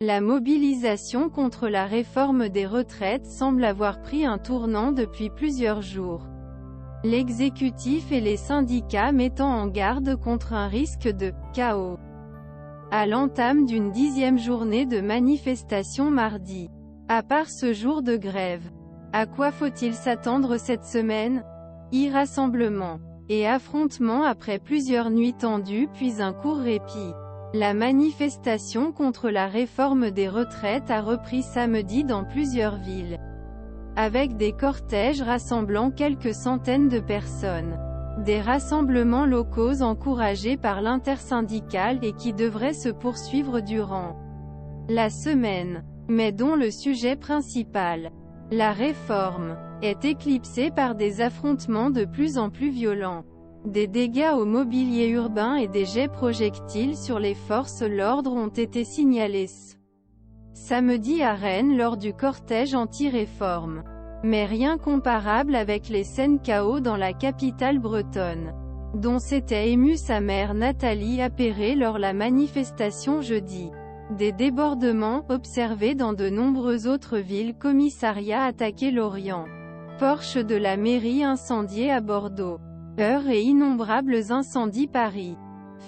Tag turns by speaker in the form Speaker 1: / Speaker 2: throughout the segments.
Speaker 1: La mobilisation contre la réforme des retraites semble avoir pris un tournant depuis plusieurs jours. L'exécutif et les syndicats mettant en garde contre un risque de « chaos » à l'entame d'une 10e journée de manifestation mardi. À part ce jour de grève, à quoi faut-il s'attendre cette semaine? Rassemblements et affrontements après plusieurs nuits tendues puis un court répit. La manifestation contre la réforme des retraites a repris samedi dans plusieurs villes, avec des cortèges rassemblant quelques centaines de personnes. Des rassemblements locaux encouragés par l'intersyndicale et qui devraient se poursuivre durant la semaine, mais dont le sujet principal, la réforme, est éclipsé par des affrontements de plus en plus violents. Des dégâts au mobilier urbain et des jets projectiles sur les forces de l'ordre ont été signalés samedi à Rennes lors du cortège anti-réforme. Mais rien comparable avec les scènes chaos dans la capitale bretonne, dont s'était émue sa mère Nathalie Appéré lors la manifestation jeudi. Des débordements, observés dans de nombreuses autres villes. Commissariat attaqué Lorient. Porche de la mairie incendié à Bordeaux. Heurts et innombrables incendies Paris.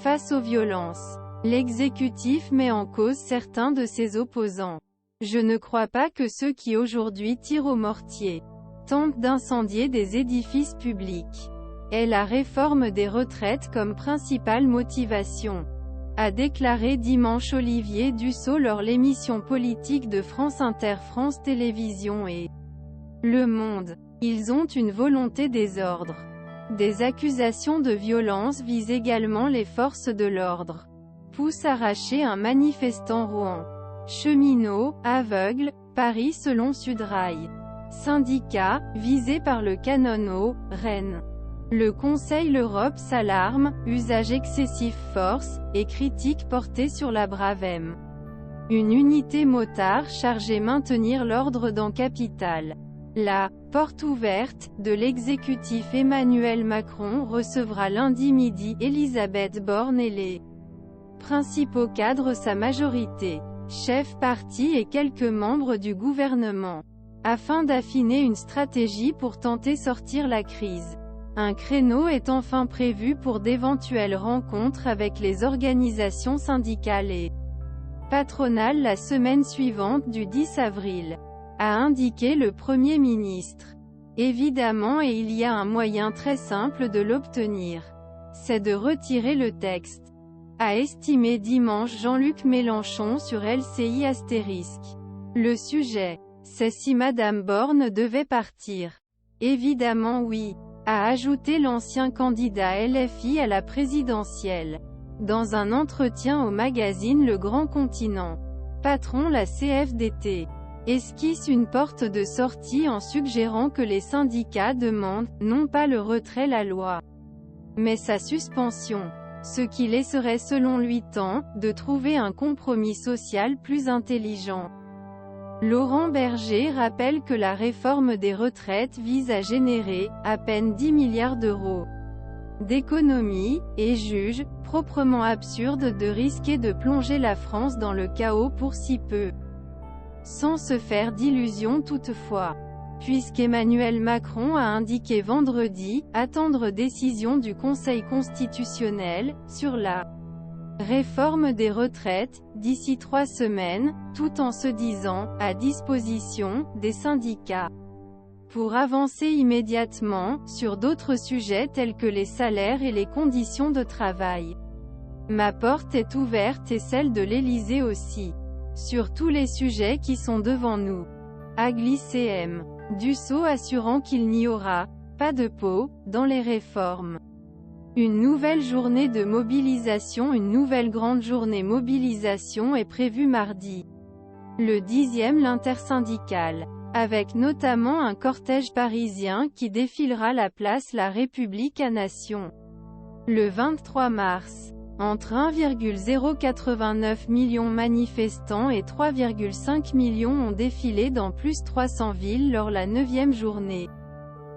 Speaker 1: Face aux violences, l'exécutif met en cause certains de ses opposants. Je ne crois pas que ceux qui aujourd'hui tirent au mortier tentent d'incendier des édifices publics. Et la réforme des retraites comme principale motivation, a déclaré dimanche Olivier Dussopt lors l'émission politique de France Inter, France Télévisions et Le Monde. Ils ont une volonté désordre. Des accusations de violence visent également les forces de l'ordre. Pousse arracher un manifestant Rouen. Cheminots, aveugles, Paris selon Sudrail. Syndicats, visés par le canon eau, Rennes. Le Conseil l'Europe s'alarme, usage excessif force, et critique portée sur la Bravem. Une unité motard chargée maintenir l'ordre dans capitale. La « porte ouverte » de l'exécutif Emmanuel Macron recevra lundi midi Elisabeth Borne et les principaux cadres sa majorité, chefs partis et quelques membres du gouvernement, afin d'affiner une stratégie pour tenter sortir la crise. Un créneau est enfin prévu pour d'éventuelles rencontres avec les organisations syndicales et patronales la semaine suivante du 10 avril, a indiqué le Premier ministre. Évidemment, et il y a un moyen très simple de l'obtenir. C'est de retirer le texte, a estimé dimanche Jean-Luc Mélenchon sur LCI *. Le sujet, c'est si Madame Borne devait partir. Évidemment oui, a ajouté l'ancien candidat LFI à la présidentielle. Dans un entretien au magazine Le Grand Continent, patron la CFDT esquisse une porte de sortie en suggérant que les syndicats demandent, non pas le retrait de la loi, mais sa suspension. Ce qui laisserait selon lui temps, de trouver un compromis social plus intelligent. Laurent Berger rappelle que la réforme des retraites vise à générer, à peine 10 milliards d'euros d'économies, et juge, proprement absurde de risquer de plonger la France dans le chaos pour si peu. Sans se faire d'illusions toutefois, puisqu'Emmanuel Macron a indiqué vendredi, attendre décision du Conseil constitutionnel, sur la réforme des retraites, d'ici 3 semaines, tout en se disant, à disposition, des syndicats, pour avancer immédiatement, sur d'autres sujets tels que les salaires et les conditions de travail. Ma porte est ouverte et celle de l'Élysée aussi. Sur tous les sujets qui sont devant nous, a glissé M. Dussopt assurant qu'il n'y aura pas de pause dans les réformes. Une nouvelle journée de mobilisation. Une nouvelle grande journée mobilisation est prévue mardi, le 10e l'intersyndicale, avec notamment un cortège parisien qui défilera la place La République à Nation le 23 mars. Entre 1,089 million manifestants et 3,5 millions ont défilé dans plus 300 villes lors la 9e journée.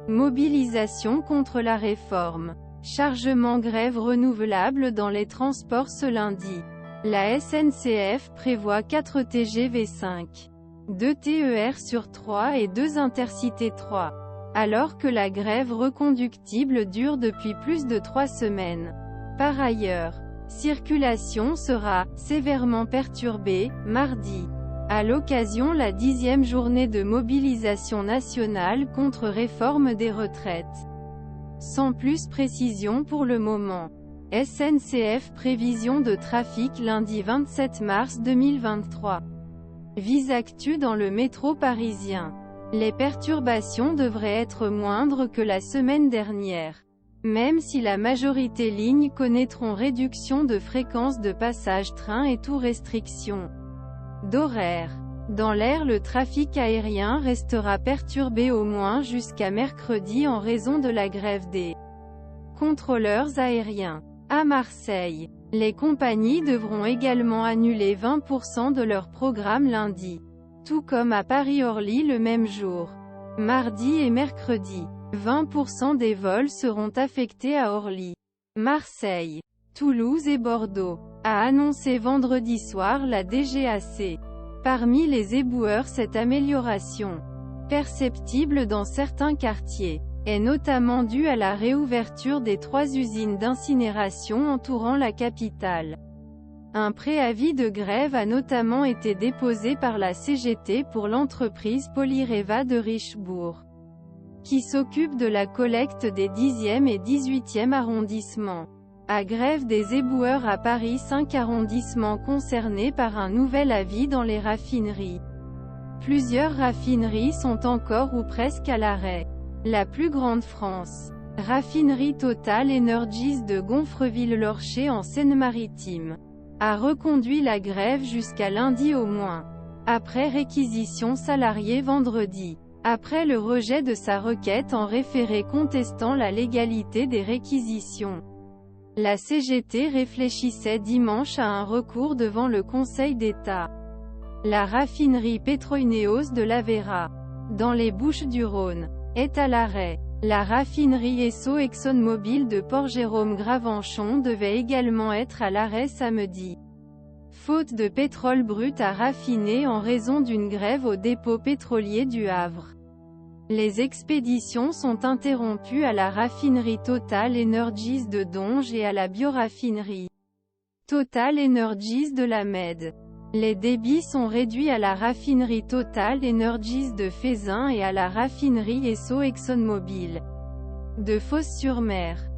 Speaker 1: Mobilisation contre la réforme. Chargement grève renouvelable dans les transports ce lundi. La SNCF prévoit 4 TGV 5, 2 TER sur 3 et 2 Intercités 3. Alors que la grève reconductible dure depuis plus de 3 semaines. Par ailleurs, circulation sera sévèrement perturbée mardi, à l'occasion la 10e journée de mobilisation nationale contre réforme des retraites. Sans plus précision pour le moment. SNCF prévision de trafic lundi 27 mars 2023. Visactu dans le métro parisien. Les perturbations devraient être moindres que la semaine dernière. Même si la majorité lignes connaîtront réduction de fréquence de passage train et tout restriction d'horaire. Dans l'air, le trafic aérien restera perturbé au moins jusqu'à mercredi en raison de la grève des contrôleurs aériens. À Marseille, les compagnies devront également annuler 20% de leur programme lundi. Tout comme à Paris-Orly le même jour. Mardi et mercredi, 20% des vols seront affectés à Orly. Marseille, Toulouse et Bordeaux, a annoncé vendredi soir la DGAC. Parmi les éboueurs, cette amélioration, perceptible dans certains quartiers, est notamment due à la réouverture des 3 usines d'incinération entourant la capitale. Un préavis de grève a notamment été déposé par la CGT pour l'entreprise Polyreva de Richebourg, qui s'occupe de la collecte des 10e et 18e arrondissements. À grève des éboueurs à Paris, 5 arrondissements concernés par un nouvel avis dans les raffineries. Plusieurs raffineries sont encore ou presque à l'arrêt. La plus grande France, raffinerie Total Energies de Gonfreville-Lorcher en Seine-Maritime, a reconduit la grève jusqu'à lundi au moins, après réquisition salariée vendredi. Après le rejet de sa requête en référé contestant la légalité des réquisitions, la CGT réfléchissait dimanche à un recours devant le Conseil d'État. La raffinerie Petroineos de l'Aveyra, dans les Bouches-du-Rhône, est à l'arrêt. La raffinerie Esso ExxonMobil de Port-Jérôme-Gravenchon devait également être à l'arrêt samedi, faute de pétrole brut à raffiner en raison d'une grève au dépôt pétrolier du Havre. Les expéditions sont interrompues à la raffinerie Total Energies de Donges et à la bioraffinerie Total Energies de la Mède. Les débits sont réduits à la raffinerie Total Energies de Fézin et à la raffinerie Esso ExxonMobil de Fos-sur-Mer.